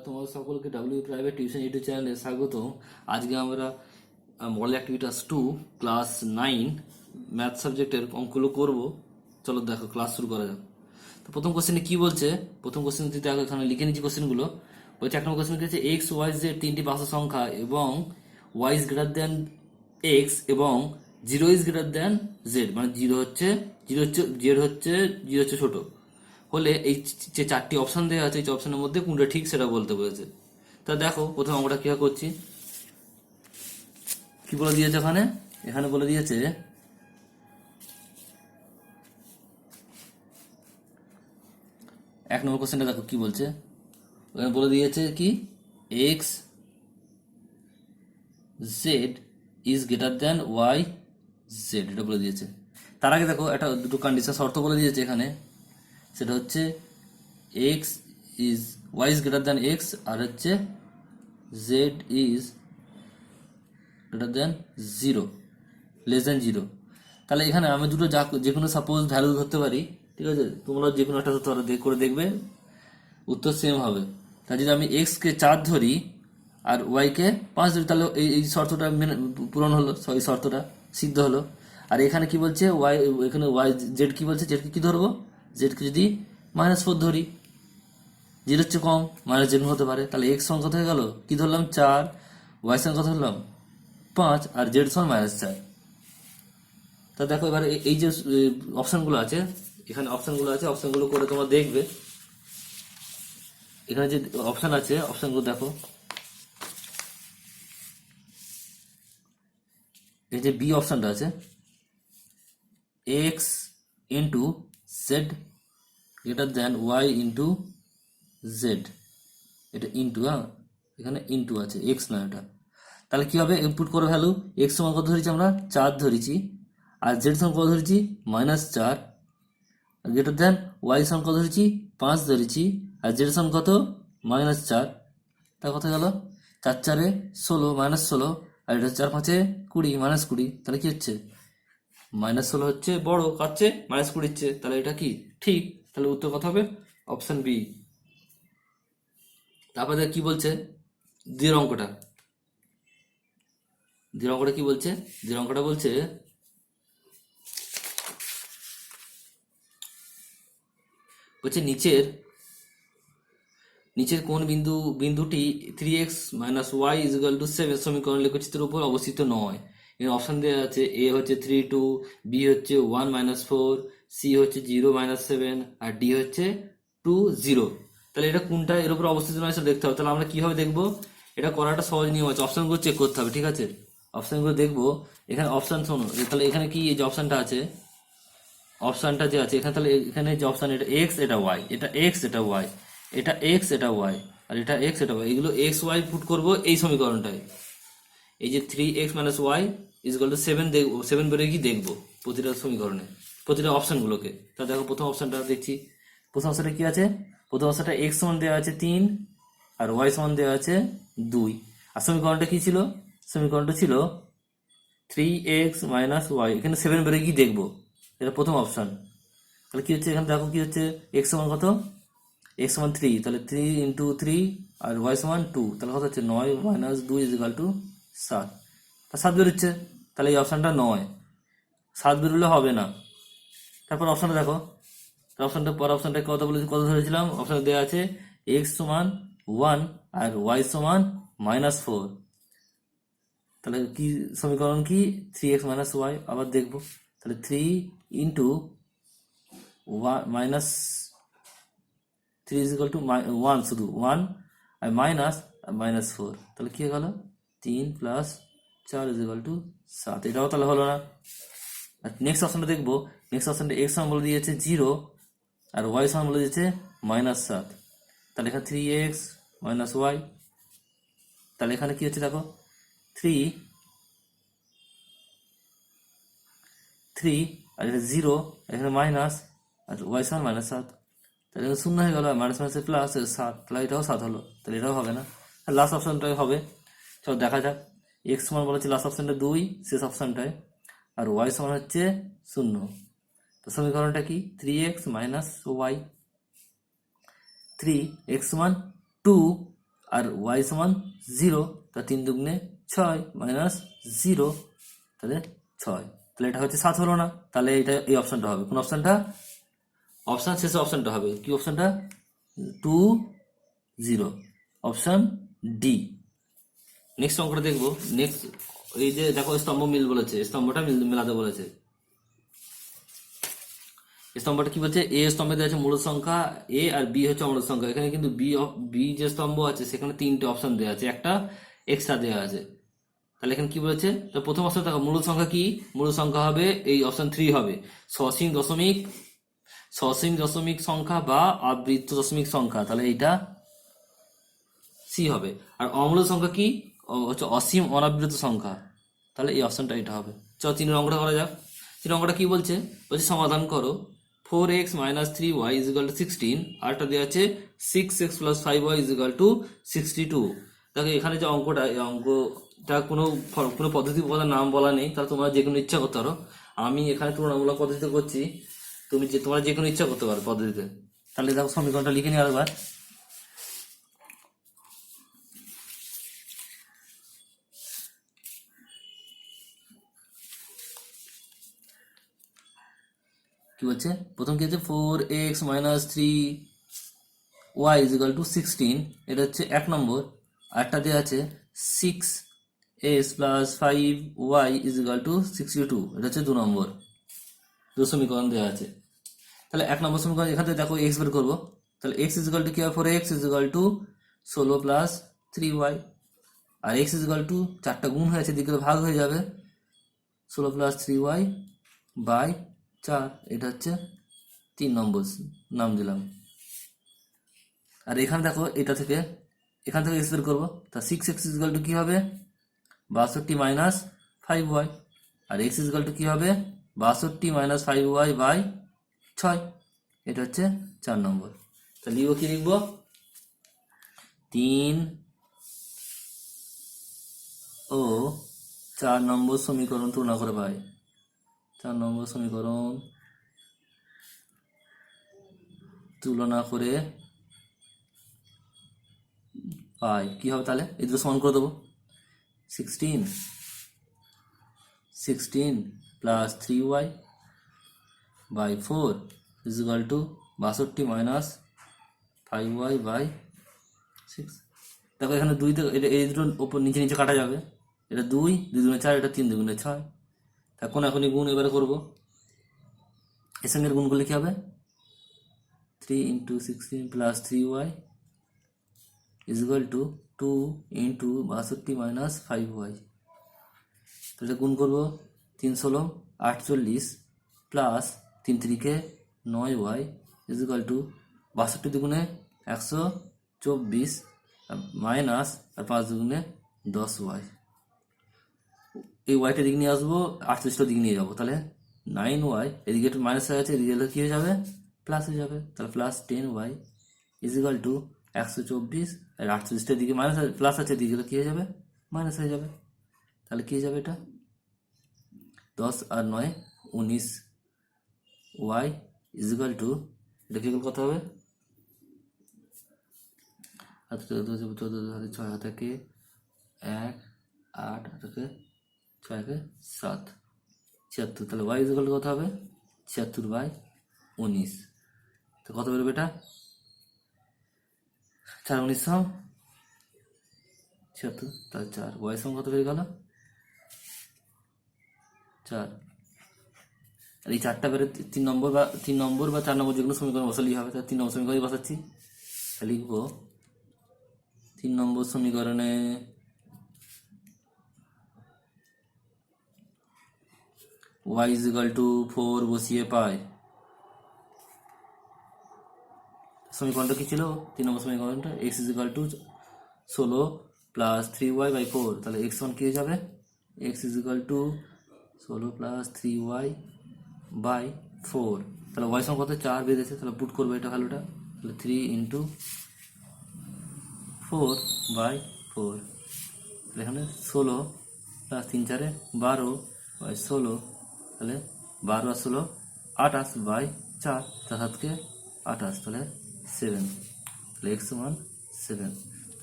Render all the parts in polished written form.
তোমাদের সকলকে W private tuition YouTube চ্যানেলে স্বাগত। আজকে আমরা মডেল অ্যাক্টিভিটাস 2 ক্লাস 9 ম্যাথ সাবজেক্টের অঙ্কগুলো করব। চলো দেখো, ক্লাস শুরু করা যাক। তো প্রথম কোশ্চেনে কি বলছে? প্রথম কোশ্চেন যদি দেখো, এখানে লিখে নিচ্ছি কোশ্চেনগুলো। বলছে এক নম্বর কোশ্চেন কি হচ্ছে, এক্স ওয়াই জেড তিনটি বাস্তব সংখ্যা এবং Y is greater than X এবং zero is greater than Z, মানে জেড হচ্ছে ছোট হলে এই যে চারটি অপশন দেওয়া আছে, এই অপশনের মধ্যে কোনটা ঠিক সেটা বলতে বলেছে। তা দেখো প্রথমে আমরা কি করছি, কি বলে দিয়েছে এখানে বলে দিয়েছে এক নম্বর কোশ্চেনটা দেখো কি বলছে। ওখানে বলে দিয়েছে কি, x z is greater than y z, এটা বলে দিয়েছে। তার আগে দেখো একটা দুটো কন্ডিশন শর্ত বলে দিয়েছে এখানে, সেটা হচ্ছে X is Y is greater than X, আর হচ্ছে Z is greater than zero, less than zero. তাহলে এখানে আমি দুটো যে কোনো সাপোজ ভ্যালু ধরতে পারি, ঠিক আছে? তোমরা যে কোনো একটা ধরতে পারো, করে দেখবে উত্তর সেম হবে। তাই যদি আমি এক্সকে 4 ধরি আর ওয়াইকে 5 ধরি, তাহলে এই শর্তটা পূরণ হলো, এই শর্তটা সিদ্ধ হলো। আর এখানে কি বলছে, এখানে ওয়াই জেড কি বলছে, জেডকে কি ধরবো, জেডকে যদি -4 ধরি, জিরোর চেয়ে কম মাইনাস জেড হতে পারে, তাহলে এক্স সমান কত হয়ে গেল, কি ধরলাম 4, ওয়াই সমান কত ধরলাম 5, আর জেড সমান -4। তা দেখো এবার এই যে অপশনগুলো আছে, এখানে অপশনগুলো করে তোমরা দেখবে। এখানে যে অপশন আছে, অপশনগুলো দেখো। এই যে বি অপশনটা আছে, x into z greater than y into z, এটা ইন্টু, এখানে ইন্টু আছে, এক্স না এটা। তাহলে কি হবে, ইনপুট করে ভ্যালু, এক্স সমান কত ধরেছি আমরা 4 ধরেছি, আর জেড সমান কত ধরেছি -4, গ্রেটার দেন ওয়াই সমান কত ধরেছি 5 ধরেছি, আর জেড সমান কত -4। তা কত গেল, 4 4 16, -16, আর এটা 4 5 20, -20। তাহলে কি হচ্ছে, -16 হচ্ছে বড়, কাচ্ছে -20 হচ্ছে, তাহলে এটা কি ঠিক। তাহলে উত্তর কত হবে, অপশন বি। তারপরে কি বলছে, দ্বিতীয় অঙ্কটা কি বলছে, দ্বিতীয় অঙ্কটা বলছে নিচের কোন বিন্দুটি 3x - y = 7 সমীকরণ লেখচিত্রের উপর অবস্থিত নয়। এখানে অপশন দেওয়া আছে, এ হচ্ছে 3 2, বি হচ্ছে 1 - 4, সি হচ্ছে 0 - 7, আর ডি হচ্ছে 2 0। তাহলে এটা কোনটা এর উপর অবস্থিত নয় সেটা দেখতে হবে। তাহলে আমরা কিভাবে দেখবো, এটা করাটা সহজ নিয়ম আছে, অপশনগুলো চেক করতে হবে, ঠিক আছে? অপশনগুলো দেখবো, এখানে অপশন শোনো। তাহলে এখানে কি, এই যে অপশনটা আছে, অপশনটা যে আছে এখানে, তাহলে এখানে যে অপশন, এটা এক্স এটা ওয়াই, এটা এক্স এটা ওয়াই, এটা এক্স এটা ওয়াই, আর এটা এক্স এটা ওয়াই, এগুলো এক্স ওয়াই পুট করবো এই সমীকরণটায়। এই যে 3x - y = 7 দেখবো, 7 বেরোয় কি দেখবো প্রতিটা সমীকরণে, প্রতিটা অপশনগুলোকে। তা দেখো প্রথম অপশনটা দেখছি। প্রথম অপশনটা কি আছে, প্রথম অপশনটা এক্স সমান দেওয়া আছে 3, আর ওয়াই সমান দেওয়া আছে 2, আর সমীকরণটা কি ছিল, সমীকরণটা ছিল 3x - y, এখানে 7 বেরোয় কি দেখবো, এটা প্রথম অপশন। তাহলে কি হচ্ছে, এখানে দেখো কি হচ্ছে, এক্স সমান কত, এক্স সমান 3, তাহলে 3 × 3, আর ওয়াই সমান 2, তাহলে কত হচ্ছে 9 - 2 = 7, তা 7 বেরোচ্ছে। তাহলে এই অপশানটা 9, 7 বেরোলে হবে না। তারপর অপশানটা দেখো, পরের অপশানটা কত ধরেছিলাম, অপশানে দেওয়া আছে এক্স সমান 1 আর ওয়াই সমান -4। তাহলে কি সমীকরণ কি, 3x - y, আবার দেখবো। তাহলে 3 × -3 = 1, শুধু 1, আর -4, তাহলে কি হয়ে গেল 3 + 4 = 7, এটাও তাহলে হলো না। আর নেক্সট অপশনটা দেখবো, নেক্সট অপশনটা এক্স সমান বলে দিয়েছে 0, আর ওয়াই সমান বলে দিয়েছে -7, তাহলে এখানে 3x - y, তাহলে এখানে কি হচ্ছে দেখো, 3 আর এটা 0, এখানে মাইনাস, আর ওয়াই সমান -7, তাহলে এখানে 0 হয়ে গেল, মাইনাস মাইনাসে প্লাস 7, তাহলে এটাও 7 হলো, তাহলে এটাও হবে না। লাস্ট অপশনটাই হবে, চলো দেখা যাক। এক্স সমান বলা হচ্ছে লাস্ট অপশনটা 2, শেষ অপশনটায়, আর ওয়াই সমান হচ্ছে 0। তো সমীকরণটা কি, 3x - y, 3x সমান 2, আর ওয়াই সমান 0, তা 3 দুগুণে 6 মাইনাস 0, তাহলে 6। তাহলে এটা হচ্ছে 7 হলো না, তাহলে এটা এই অপশনটা হবে। কোন অপশনটা? অপশন শেষে অপশনটা হবে কি? অপশনটা 2 0, অপশন ডি। নেক্সট অঙ্কটা দেখবো। নেক্সট এই যে দেখো স্তম্ভ মিল বলেছে, স্তম্ভটা মেলাতে বলেছে। স্তম্ভটা কি বলছে? এ স্তম্ভে দেওয়া আছে মূল সংখ্যা এ আর বি হচ্ছে অমূলদ সংখ্যা। এখানে কিন্তু বি যে স্তম্ভ আছে সেখানে 3টে অপশন দেওয়া আছে, একটা এক্সট্রা দেওয়া আছে। তাহলে এখানে কি বলেছে? তো প্রথম অপশন দেখো, মূল সংখ্যা কি? মূল সংখ্যা হবে এই অপশন 3 হবে সসীম দশমিক সংখ্যা বা আবৃত্ত দশমিক সংখ্যা, তাহলে এইটা সি হবে। আর অমূলদ সংখ্যা কি? হচ্ছে অসীম অনাবৃত সংখ্যা, তাহলে এই অপশনটা এটা হবে। চলো 3 অঙ্কটা করা যাক। 3 অঙ্কটা কি বলছে? বলছে সমাধান করো 4x - 3y = 16, আরটা দেওয়া আছে 6x + 5y = 62। দেখো এখানে যে অঙ্কটা, এই অঙ্কটা কোনো পদ্ধতি বলার নাম বলা নেই, তাহলে তোমরা যে কোনো ইচ্ছা করতে পারো। আমি এখানে তুলনামূলক পদ্ধতিতে করছি, তোমরা যে কোনো ইচ্ছা করতে পারো পদ্ধতিতে। তাহলে দেখো সমীকরণটা লিখে নিই আরেকবার। কি বলছে? প্রথম কি হচ্ছে? 4x - 3y = 16, এটা হচ্ছে 1 নম্বর। আরটা দেওয়া আছে 6x + 5y = 62, এটা হচ্ছে 2 নম্বর। সমীকরণ দেওয়া আছে। তাহলে 1 নম্বর সমীকরণ এখান থেকে দেখো x বের করবো। তাহলে x = কি হবে? 4x = 16 + 3y, আর x = 4টা গুণ হয়েছে, দিকে ভাগ হয়ে যাবে, 16 + 3y / 4, এটা হচ্ছে 3 নম্বর নাম দিলাম। আর এখানে দেখো এখান থেকে x বের করবো। তা 6x = কি হবে? 62 - 5y, আর x = কি হবে? 62 - 5y / 6, এটা হচ্ছে 4 নম্বর। তা লিখবো কি? লিখবো 3 ও 4 নম্বর সমীকরণ তুলনা করে পাই। 4 নম্বর সমীকরণ তুলনা করে পাই। কি হবে তাহলে? এই দুটো সমান করে দেবো। 16 + 3y / 4 = 62 - 5y / 6। দেখো এখানে 2 এই দুটো ওপর নিচে নিচে কাটা যাবে। এটা 2 দুগুণে 4, এটা 3 দুগুণে 6। এখন এখনই গুণ এবারে করবো। এর সঙ্গে গুণ করলে কি হবে? 3 × 16 + 3y = 2 × 62 - 5y। তাহলে গুণ করবো। 3 16 48 প্লাস 3 3 9y = 62 দুগুণে 124 মাইনাস আর 5 দুগুণে 10y। এই ওয়াইটা দিকে নিয়ে আসবো, 48টা দিকে নিয়ে যাবো, তাহলে 9y, এদিকে একটু মাইনাস হয়ে আছে, এদিকে কি হয়ে যাবে? প্লাস হয়ে যাবে। তাহলে প্লাস 10y = 124, আর 48টার দিকে মাইনাস প্লাস আছে, এদিকে কি হয়ে যাবে? মাইনাস হয়ে যাবে। তাহলে কি হয়ে যাবে? এটা 10 আর 9 19, y = এটা কি কত হবে? 6 থেকে 1 8 থেকে 6 থেকে 7 76, তাহলে y = কত হবে? 76/19। তো কত বেরোবে এটা? 4 19 76, তাহলে 4, y সমান কত বেরিয়ে গেল? 4। আর এই 4টা বেরো 3 নম্বর বা 4 নম্বর যেগুলো সমীকরণ বসালেই হবে। তাহলে 3 নম্বর সমীকরণে বসাচ্ছি। তাহলে লিখবো 3 নম্বর সমীকরণে y = 4 বসিয়ে পাই। সমীকরণটা কি ছিল? 3 নম্বর সমীকরণটা x = 16 + 3y / 4, তাহলে x সমান কি হয়ে যাবে? x = 16 + 3y / 4, তাহলে y সমান কত? 4 বেরিয়েছে। তাহলে পুট করবো এটা ভ্যালুটা। তাহলে 3 × 4/4, তাহলে এখানে 16 + 3 4 12 / 16, তাহলে 12 আর 16 28/4, 4 7 28, তাহলে 7, তাহলে x সমান 7।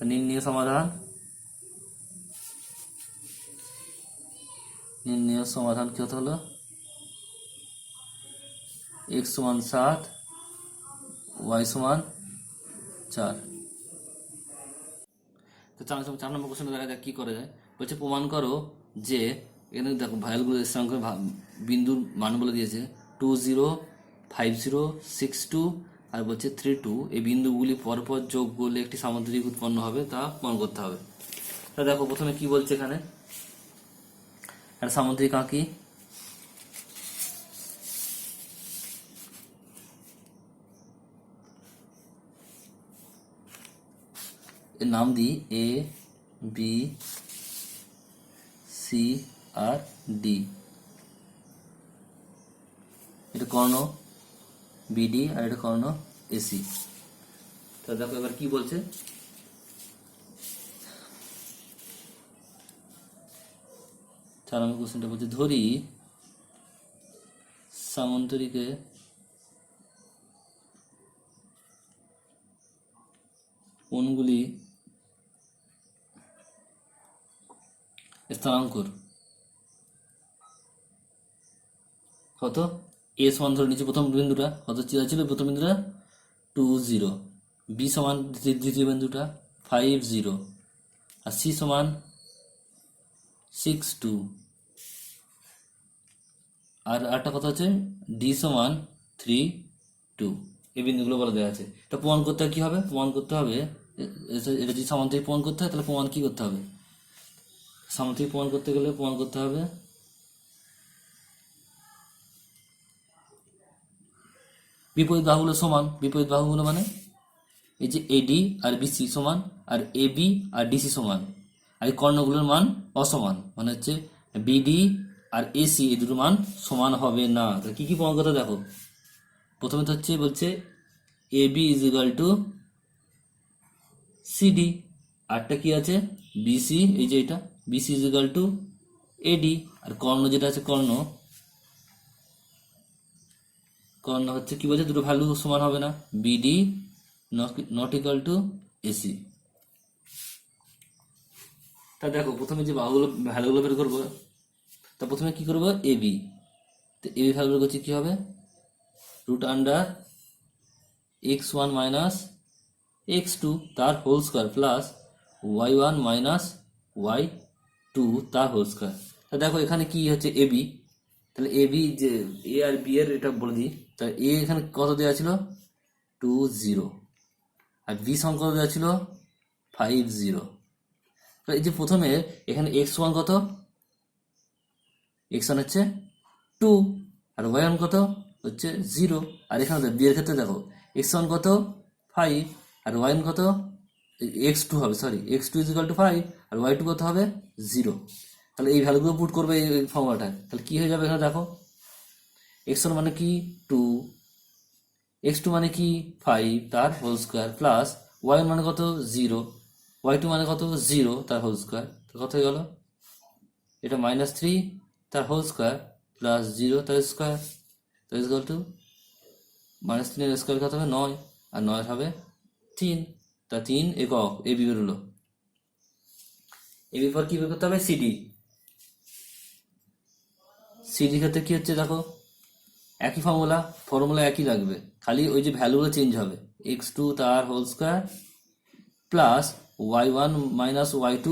নির্ণয় সমাধান, নির্ণয় সমাধান কি হতে হলো, x সমান 7, y সমান 4। তো 4 নম্বর কোশ্চেনে দেখা যাক কি করা যায়। বলছে প্রমাণ করো যে, এখানে দেখো ভ্যালুগুলো স্থানাঙ্ক বিন্দুর মান বলে দিয়েছে 2 0 5 0 6 2 আর বলছে 3 2। এই বিন্দুগুলি পরপর যোগ করলে একটি সামুদ্রিক উৎপন্ন হবে, তা প্রমাণ করতে হবে। তা দেখো প্রথমে কি বলছে, এখানে একটা সামুদ্রিক আঁকি। এর নাম দিই A B C R D. এটা কর্ণ বিডি আর এটা কর্ণ এসি। তো দেখো এবার কি বলছে, চার নম্বর কোশ্চেনটা বলছে ধরি সামন্তরিকে কোণগুলি স্থানাঙ্কর কত, এ সমান ধরে নিচে প্রথম বিন্দুটা কত ছিল, প্রথম বিন্দুটা 2 0, বি সমান দ্বিতীয় বিন্দুটা 5 0 আর সি সমান 6 2 আর আরেকটা কথা হচ্ছে ডি সমান 3 2। এই বিন্দুগুলো বলে দেওয়া আছে। এটা প্রমাণ করতে কি হবে, প্রমাণ করতে হবে এটা যদি সামান্তরিক প্রমাণ করতে হয় তাহলে প্রমাণ কি করতে হবে, সামুদ্রিক প্রমাণ করতে গেলে প্রমাণ করতে হবে বিপরীত বাহুগুলো সমান। বিপরীত বাহুগুলো মানে এই যে এডি আর বিসি সমান আর এ বি আর ডিসি সমান, আর এই কর্ণগুলোর মান অসমান, মানে হচ্ছে বিডি আর এসি এই দুটো মান সমান হবে না। তো কি কি প্রমাণ করতে দেখো, প্রথমে তো হচ্ছে বলছে A B is equal to CD, আরটা কি আছে বিসি, এই যে এটা BC is equal to AD, আর কর্ণ যেটা আছে কর্ণ কর্ণ হচ্ছে কি বলছে দুটো ভ্যালু সমান হবে না, BD not equal to AC. তা দেখো প্রথমে যে বাহুগুলো ভ্যালুগুলো বের করবো, তা প্রথমে কি করবো এ বি, তো এ বি ভ্যালু বের করছি কি হবে, root under x1 minus x2 তার whole square plus y1 minus y2 তার হোল স্কোয়ার। তা দেখো এখানে কি হচ্ছে এ বি, তাহলে এ বি যে এ আর বি এর এটা বলে দিই। তা এ এখানে কত দেওয়া ছিল 2 0 আর বি সমান কত দেওয়া ছিল 5 0। এই যে প্রথমে এখানে x1 কত, x1 হচ্ছে 2 আর y1 কত হচ্ছে 0, আর এখানে বি এর ক্ষেত্রে দেখো x1 কত 5 আর y1 কত x2 হবে, sorry x2 is equal to 5 আর y2 কত হবে 0। তাহলে এই ভ্যালুগুলো পুট করবে এই ফর্মুলাটায়, তাহলে কি হয়ে যাবে এখানে দেখো x1 মানে কি 2, x2 মানে কি 5 তার হোল স্কোয়ার প্লাস y1 মানে কত 0, y2 মানে কত 0 তার হোল স্কোয়ার, তো কত হয়ে গেল এটা -3 তার হোল স্কোয়ার প্লাস 0 তার স্কোয়ার, তো ইজ ইকুয়াল টু -3 এর স্কোয়ার কত হবে 9 আর 9 হবে 3, তা 3 একক এ বি বেরোলো। এ বি পর কি বের করতে হবে সিডি, সিডির ক্ষেত্রে কি হচ্ছে দেখো একই ফর্মুলা একই লাগবে, খালি ওই যে ভ্যালুগুলো চেঞ্জ হবে, x2 তার whole square plus y1 minus y2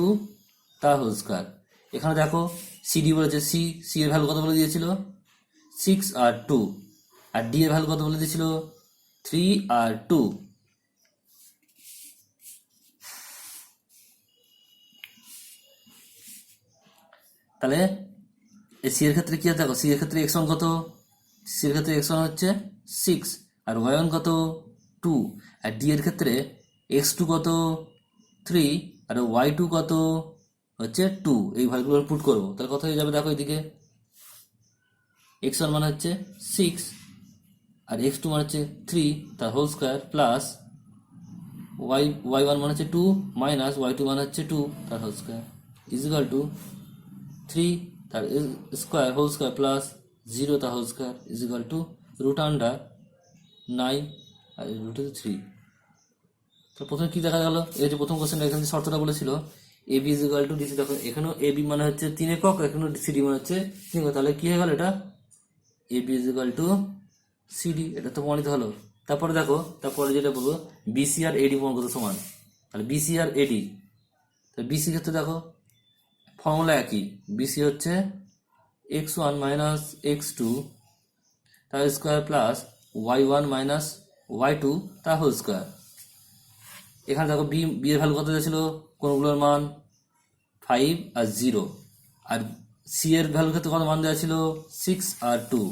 তার হোল স্কোয়ার। এখানে দেখো সিডি বলেছে সি এর ভ্যালু কত বলে দিয়েছিল 6 আর 2, আর ডি এর ভ্যালু কত বলে দিয়েছিল 3 আর 2। তাহলে সি এর ক্ষেত্রে কি আছে দেখো, সি এর ক্ষেত্রে x1 কত, সি এর ক্ষেত্রে x1 হচ্ছে 6 আর y1 কত 2, আর ডি এর ক্ষেত্রে x2 কত 3 আর y2 কত হচ্ছে 2। এই ভ্যালুগুলো পুট করবো, তাহলে কত হয়ে যাবে দেখো এদিকে x1 মানে হচ্ছে 6 আর x2 মানে হচ্ছে 3 তার হোল স্কোয়ার প্লাস y1 মানে হচ্ছে 2 মাইনাস y2 মানে হচ্ছে 2 তার whole square is equal to 3 তার স্কোয়ার হোল স্কোয়ার প্লাস 0 তার whole square is equal to root under 9 আর রুট 3। তো প্রথমে কি দেখা গেল, এই যে প্রথম কোশ্চেন এখানে যে শর্তটা বলেছিল A B is equal to DC, দেখো এখানেও এ বি মানে হচ্ছে 3 একক, এখানেও সিডি মানে হচ্ছে 3 একক, তাহলে কি হয়ে গেল এটা A B is equal to CD, এটা তো প্রমাণিত হলো। তারপরে দেখো, তারপরে যেটা বলবো বিসি আর এডি প্রমাণ করতে সমান, তাহলে বিসি আর এডি, তাহলে বিসি ক্ষেত্রে দেখো ফর্মুলা একই, বিসি হচ্ছে x1 মাইনাস x2 তার square plus y1 minus y2 তার হোল স্কোয়ার। এখানে দেখো বি এর ভ্যালু কত দিয়েছিল, কোনগুলোর মান 5 আর 0, আর সি এর ভ্যালু ক্ষেত্রে কত মান দেওয়া ছিল 6 আর 2,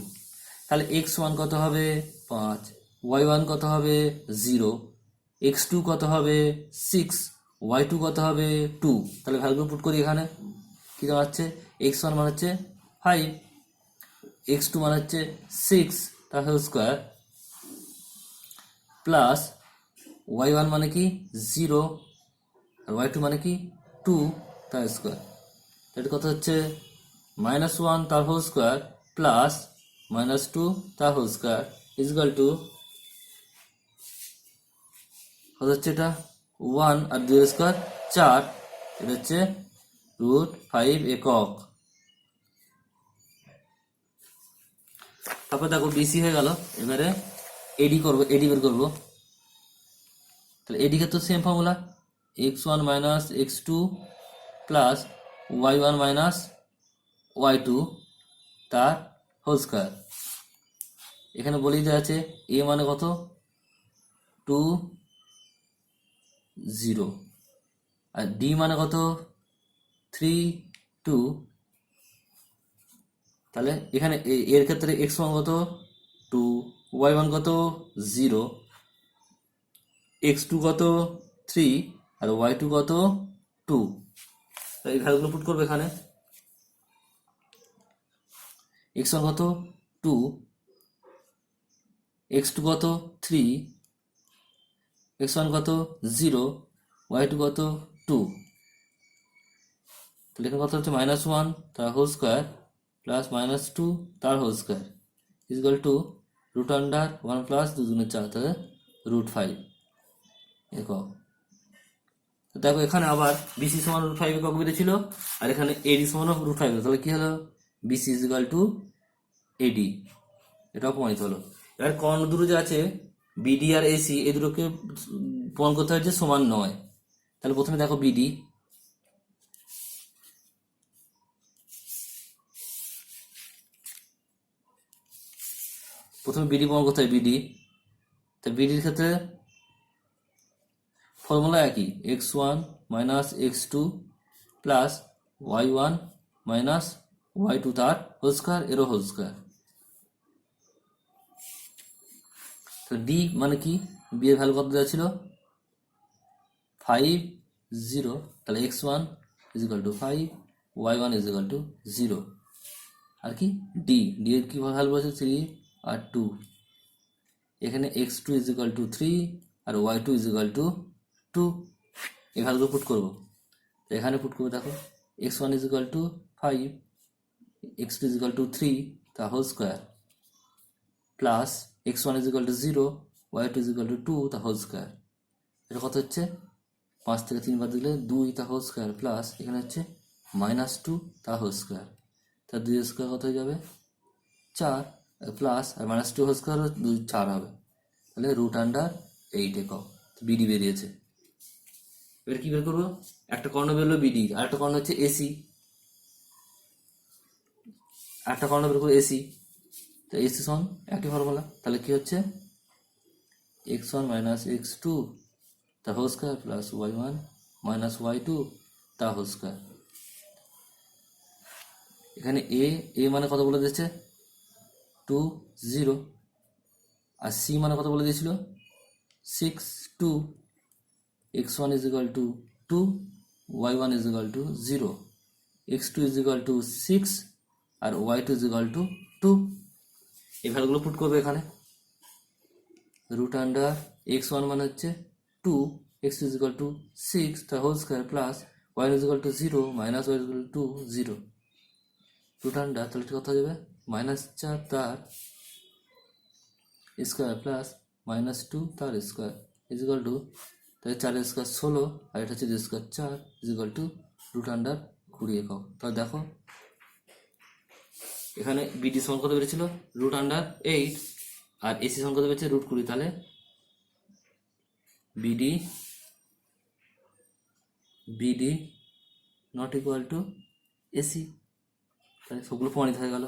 তাহলে x1 কত হবে 5, y1 কত হবে 0, x2 কত হবে 6, y2 কত হবে 2, তাহলে ভ্যালুগুলো পুট করি এখানে, কি দাঁড়াচ্ছে x1 মানে হচ্ছে 5, x2 মানে হচ্ছে 6 তার হোল স্কোয়ার প্লাস y1 মানে কি 0 আর y2 মানে কি 2 তার স্কোয়ার, এটা কত হচ্ছে -1 তার হোল স্কোয়ার প্লাস -2 তার whole square is equal to কত হচ্ছে, এটা 1 আর 2 এর স্কোয়ার 4, এটা হচ্ছে √5 একক। তারপর দেখো বিসি হয়ে গেল, এবারে এডি করবো, এডি বের করবো, তাহলে এডি ক্ষেত্রে same formula x1 minus x2 plus y1 minus y2 তার হোল স্কোয়ার। এখানে বলেই দেওয়া আছে এ মানে কত 2 0 আর ডি মানে কত 3 2, তাহলে এখানে এর ক্ষেত্রে x মান কত 2, y1 কত 0, x2 কত 3 আর y2 কত 2, তাই এই ভ্যালুগুলো পুট করবে এখানে, x1 কত 2, x2 কত 3, x1 কত 0, y2 কত 2, তাহলে এখানে কত হচ্ছে -1 তার হোল স্কোয়ার প্লাস -2 তার whole square is equal to √1 plus 2 × 4, তাহলে √5 একক। দেখো এখানে আবার বিসি সমান √5 একক বেরিয়েছিল, আর এখানে এডি সমান √5, তাহলে কি হলো বিসি ইজ ইকুয়াল টু এডি, এটাও প্রমাণিত হলো। এবার কর্ণ দুটো যে আছে বিডি আর এসি, এই দুটোকে প্রমাণ করতে হয় যে সমান নয়, তাহলে প্রথমে দেখো বিডি, প্রথমে বিডি প্রমাণ করতে হয় বিডি, তো বিডির ক্ষেত্রে ফর্মুলা একই x1 minus x2 plus y1 minus y2 তার হোল স্কোয়ার, এরও হোল স্কোয়ার। তো ডি মানে কি, বি এর ভ্যালু কত দেওয়া ছিল 5 0, তাহলে x1 is equal to 5, y1 is equal to 0, আর কি ডি এর কি ভ্যালু আছে 3 আর 2, এখানে x2 ইজ ইকুয়াল টু 3 আর y2 ইজ ইকুয়াল টু 2, এই ভ্যালুগুলো পুট করবো, তো এখানে পুট করবো, দেখো x1 is equal to 5, x2 is equal to 3 তা whole square plus x1 is equal to 0, y2 is equal to 2 তা হোল স্কোয়ার, এটা কত হচ্ছে 5 থেকে 3 বার দিলে 2 তা হোল স্কোয়ার প্লাস এখানে হচ্ছে -2 তা হোল স্কোয়ার, তা 2 স্কোয়ার কত হয়ে যাবে 4 প্লাস আর -2 হোল স্কোয়ার 2 4 হবে, তাহলে √8 একক, বিডি বেরিয়েছে। এবার কি বের করবো, একটা কর্ণ বেরোলো বিডি, আর একটা কর্ণ হচ্ছে এসি, একটা কর্ণ বের করবো এসি, তো এসি সমান একই ফর্মুলা, তাহলে কি হচ্ছে x1 মাইনাস x2 তা whole square plus y1 minus y2 তা হোল স্কোয়ার। এখানে এ মানে কত বলে দিয়েছে 2 0, আর সি মানে কত বলে দিয়েছিল 6 2, x1 is equal to 2, y1 is equal to 0, x2 is equal to 6 আর y2 ইজ ইকুয়াল টু 2, এই ভ্যালুগুলো পুট করবে এখানে, √x1 মানে হচ্ছে 2, x2 ইজ ইকুয়াল টু 6 তার whole square plus y is equal to 0 minus y is equal to 0, তাহলে কত হয়ে যাবে -4 তার স্কোয়ার প্লাস -2 তার স্কোয়ার ইজ ইকুয়াল টু, তাহলে 4 স্কোয়ার 16 আর এটা হচ্ছে 2 স্কোয়ার 4 ইজিক্যাল টু √20 একক। তাহলে দেখো এখানে বিডি সমান কত বেরিয়েছিল √8 আর এসি সমান কত বেরিয়েছে √20। তাহলে BD not equal to AC. তাহলে সবগুলো প্রমাণিত হয়ে গেল।